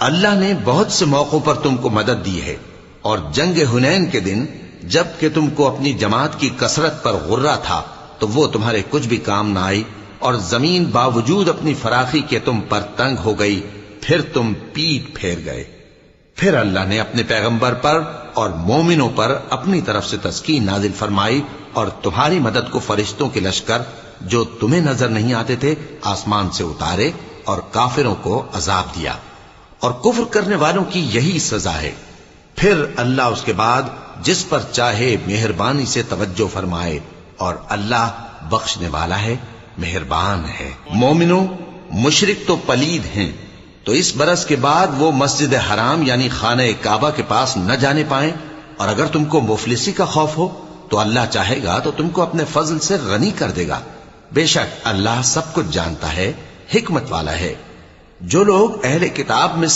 اللہ نے بہت سے موقعوں پر تم کو مدد دی ہے، اور جنگ حنین کے دن جب کہ تم کو اپنی جماعت کی کثرت پر غرہ تھا تو وہ تمہارے کچھ بھی کام نہ آئی، اور زمین باوجود اپنی فراخی کے تم پر تنگ ہو گئی، پھر تم پیٹ پھیر گئے۔ پھر اللہ نے اپنے پیغمبر پر اور مومنوں پر اپنی طرف سے تسکین نازل فرمائی، اور تمہاری مدد کو فرشتوں کے لشکر جو تمہیں نظر نہیں آتے تھے آسمان سے اتارے، اور کافروں کو عذاب دیا، اور کفر کرنے والوں کی یہی سزا ہے۔ پھر اللہ اس کے بعد جس پر چاہے مہربانی سے توجہ فرمائے، اور اللہ بخشنے والا ہے، مہربان ہے۔ مومنوں، مشرک تو پلید ہیں، تو اس برس کے بعد وہ مسجد حرام یعنی خانہ کعبہ کے پاس نہ جانے پائیں، اور اگر تم کو مفلسی کا خوف ہو تو اللہ چاہے گا تو تم کو اپنے فضل سے غنی کر دے گا۔ بے شک اللہ سب کچھ جانتا ہے، حکمت والا ہے۔ جو لوگ اہل کتاب میں سے